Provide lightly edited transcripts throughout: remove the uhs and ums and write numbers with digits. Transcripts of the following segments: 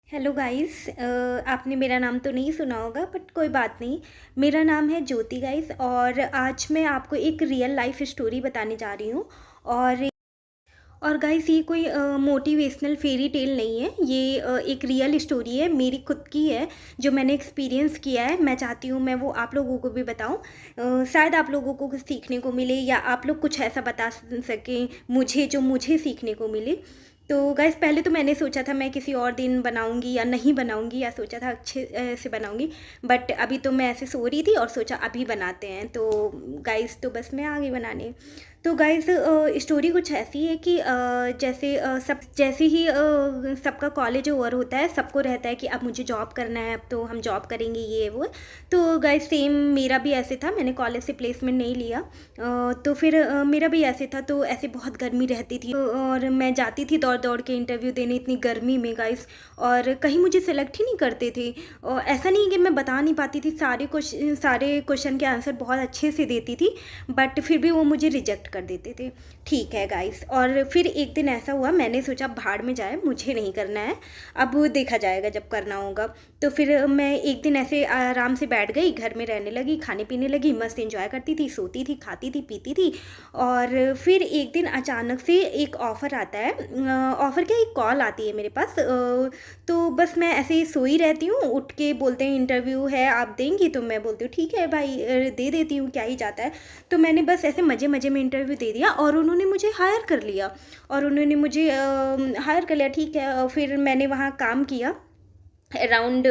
Hello guys. आपने मेरा नाम तो नहीं सुना होगा बट कोई बात नहीं। मेरा नाम है ज्योति गाइस और आज मैं आपको एक रियल लाइफ स्टोरी बताने जा रही हूँ। और गाइस ये कोई मोटिवेशनल फेरी टेल नहीं है। ये एक रियल स्टोरी है, मेरी खुद की है, जो मैंने एक्सपीरियंस किया है। मैं चाहती हूँ मैं वो आप लोगों को भी बताऊँ। शायद आप लोगों को कुछ सीखने को मिले या आप लोग कुछ ऐसा बता सकें मुझे जो मुझे सीखने को मिले। तो गाइस पहले तो मैंने सोचा था मैं किसी और दिन बनाऊंगी या नहीं बनाऊंगी, या सोचा था अच्छे से बनाऊंगी। बट अभी तो मैं ऐसे सो रही थी और सोचा अभी बनाते हैं। तो गाइस तो बस मैं आ गई बनाने। तो गाइस स्टोरी कुछ ऐसी है कि जैसे सब जैसे ही सबका कॉलेज ओवर होता है, सबको रहता है कि अब मुझे जॉब करना है, अब तो हम जॉब करेंगे ये वो। तो गाइस सेम मेरा भी ऐसे था, मैंने कॉलेज से प्लेसमेंट नहीं लिया। तो फिर मेरा भी ऐसे था। तो ऐसे बहुत गर्मी रहती थी और मैं जाती थी दौड़ दौड़ के इंटरव्यू देने इतनी गर्मी में गाइस। और कहीं मुझे सेलेक्ट ही नहीं करते थे। और ऐसा नहीं कि मैं बता नहीं पाती थी, सारे क्वेश्चन के आंसर बहुत अच्छे से देती थी, बट फिर भी वो मुझे रिजेक्ट कर देते थे। ठीक है गाइस। और फिर एक दिन ऐसा हुआ, मैंने सोचा भाड़ में जाए, मुझे नहीं करना है, अब देखा जाएगा जब करना होगा। तो फिर मैं एक दिन ऐसे आराम से बैठ गई, घर में रहने लगी, खाने पीने लगी, मस्त एंजॉय करती थी, सोती थी, खाती थी, पीती थी। और फिर एक दिन अचानक से एक ऑफ़र आता है, ऑफ़र क्या, एक कॉल आती है मेरे पास। तो बस मैं ऐसे ही सोई रहती हूँ, उठ के बोलते हैं इंटरव्यू है आप देंगी, तो मैं बोलती हूँ ठीक है भाई, दे देती हूँ, क्या ही जाता है। तो मैंने बस ऐसे मज़े मज़े में इंटरव्यू दे दिया और उन्होंने मुझे हायर कर लिया। और उन्होंने मुझे हायर कर लिया, ठीक है। फिर मैंने वहाँ काम किया अराउंड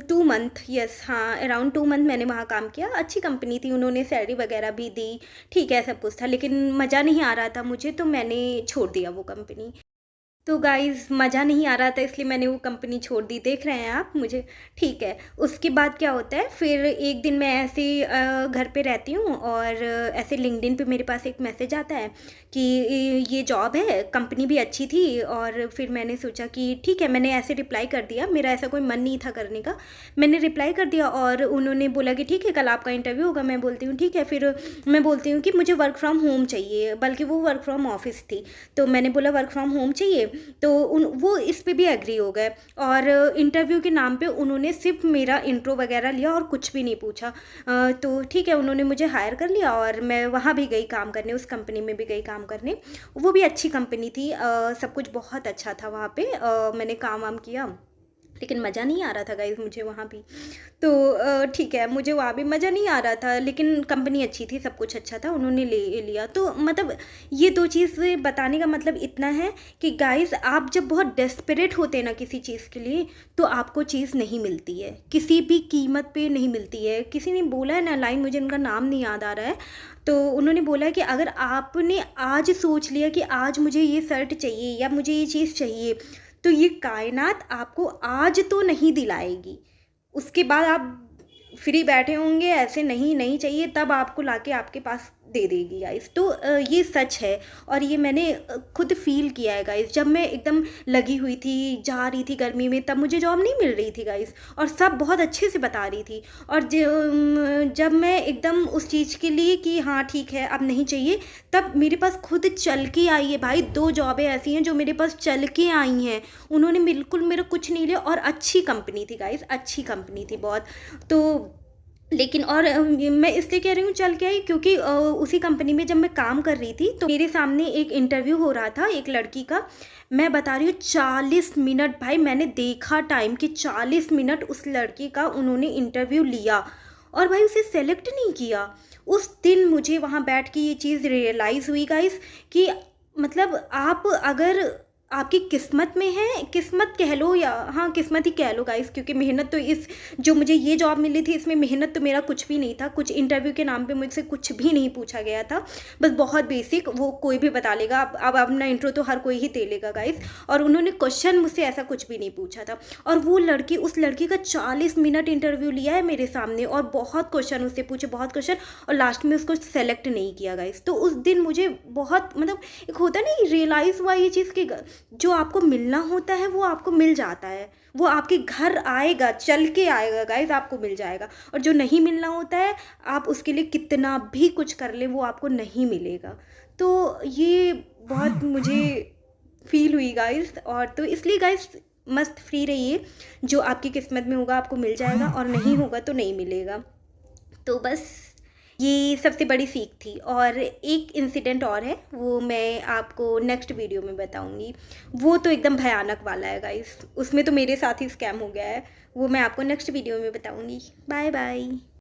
2 मंथ। यस, हाँ, अराउंड 2 मंथ मैंने वहाँ काम किया। अच्छी कंपनी थी, उन्होंने सैलरी वगैरह भी दी, ठीक है, सब कुछ था, लेकिन मज़ा नहीं आ रहा था मुझे, तो मैंने छोड़ दिया वो कंपनी। तो गाइज़ मज़ा नहीं आ रहा था, इसलिए मैंने वो कंपनी छोड़ दी, देख रहे हैं आप मुझे। ठीक है। उसके बाद क्या होता है, फिर एक दिन मैं ऐसे ही घर पे रहती हूँ और ऐसे लिंक्डइन पे मेरे पास एक मैसेज आता है कि ये जॉब है, कंपनी भी अच्छी थी। और फिर मैंने सोचा कि ठीक है, मैंने ऐसे रिप्लाई कर दिया, मेरा ऐसा कोई मन नहीं था करने का। मैंने रिप्लाई कर दिया और उन्होंने बोला कि ठीक है, कल आपका इंटरव्यू होगा। मैं बोलती हूँ ठीक है। फिर मैं बोलती हूँ कि मुझे वर्क फ्रॉम होम चाहिए, बल्कि वो वर्क फ्रॉम ऑफिस थी। तो मैंने बोला वर्क फ्रॉम होम चाहिए। तो उन वो इस पे भी एग्री हो गए। और इंटरव्यू के नाम पे उन्होंने सिर्फ मेरा इंट्रो वगैरह लिया और कुछ भी नहीं पूछा। तो ठीक है, उन्होंने मुझे हायर कर लिया और मैं वहाँ भी गई काम करने, उस कंपनी में भी गई काम करने। वो भी अच्छी कंपनी थी, सब कुछ बहुत अच्छा था वहाँ पे। मैंने काम वाम किया, लेकिन मज़ा नहीं आ रहा था गाइज़ मुझे वहाँ भी। तो ठीक है, मुझे वहाँ भी मज़ा नहीं आ रहा था, लेकिन कंपनी अच्छी थी, सब कुछ अच्छा था, उन्होंने ले लिया। तो मतलब ये 2 चीज़ें बताने का मतलब इतना है कि गाइज़ आप जब बहुत डेस्परेट होते हैं ना किसी चीज़ के लिए, तो आपको चीज़ नहीं मिलती है, किसी भी कीमत पे नहीं मिलती है। किसी ने बोला है ना लाइन, मुझे उनका नाम नहीं याद आ रहा है, तो उन्होंने बोला है कि अगर आपने आज सोच लिया कि आज मुझे ये शर्ट चाहिए या मुझे ये चीज़ चाहिए, तो ये कायनात आपको आज तो नहीं दिलाएगी। उसके बाद आप फ्री बैठे होंगे ऐसे, नहीं नहीं चाहिए, तब आपको लाके आपके पास दे देगी गाइस। तो ये सच है और ये मैंने खुद फील किया है गाइस। जब मैं एकदम लगी हुई थी, जा रही थी गर्मी में, तब मुझे जॉब नहीं मिल रही थी गाइस, और सब बहुत अच्छे से बता रही थी। और जब मैं एकदम उस चीज़ के लिए कि हाँ ठीक है अब नहीं चाहिए, तब मेरे पास खुद चल के आई है भाई। 2 जॉबें ऐसी हैं जो मेरे पास चल के आई हैं। उन्होंने बिल्कुल मेरा कुछ नहीं लिया और अच्छी कंपनी थी गाइस, अच्छी कंपनी थी बहुत। तो लेकिन और मैं इसलिए कह रही हूँ चल के आई, क्योंकि उसी कंपनी में जब मैं काम कर रही थी, तो मेरे सामने एक इंटरव्यू हो रहा था एक लड़की का। मैं बता रही हूँ 40 मिनट भाई, मैंने देखा टाइम कि 40 मिनट उस लड़की का उन्होंने इंटरव्यू लिया और भाई उसे सेलेक्ट नहीं किया। उस दिन मुझे वहाँ बैठ के ये चीज़ रियलाइज़ हुई गाइस कि मतलब आप अगर आपकी किस्मत में है, किस्मत कह लो या हाँ किस्मत ही कह लो गाइस, क्योंकि मेहनत तो इस जो मुझे ये जॉब मिली थी इसमें मेहनत तो मेरा कुछ भी नहीं था। कुछ इंटरव्यू के नाम पे मुझसे कुछ भी नहीं पूछा गया था, बस बहुत बेसिक, वो कोई भी बता लेगा। अब अपना इंट्रो तो हर कोई ही दे लेगा गाइस। और उन्होंने क्वेश्चन मुझसे ऐसा कुछ भी नहीं पूछा था। और वो लड़की, उस लड़की का 40 मिनट इंटरव्यू लिया है मेरे सामने और बहुत क्वेश्चन उससे पूछे, बहुत क्वेश्चन, और लास्ट में उसको सेलेक्ट नहीं किया गाइस। तो उस दिन मुझे बहुत मतलब एक होता नहीं, रियलाइज़ हुआ ये चीज़ कि जो आपको मिलना होता है वो आपको मिल जाता है, वो आपके घर आएगा, चल के आएगा गाइस, आपको मिल जाएगा। और जो नहीं मिलना होता है, आप उसके लिए कितना भी कुछ कर लें वो आपको नहीं मिलेगा। तो ये बहुत मुझे फील हुई गाइस। और तो इसलिए गाइस मस्त फ्री रहिए, जो आपकी किस्मत में होगा आपको मिल जाएगा और नहीं होगा तो नहीं मिलेगा। तो बस ये सबसे बड़ी सीख थी। और एक इंसिडेंट और है, वो मैं आपको नेक्स्ट वीडियो में बताऊंगी। वो तो एकदम भयानक वाला है गाइस, उसमें तो मेरे साथ ही स्कैम हो गया है। वो मैं आपको नेक्स्ट वीडियो में बताऊंगी। Bye bye.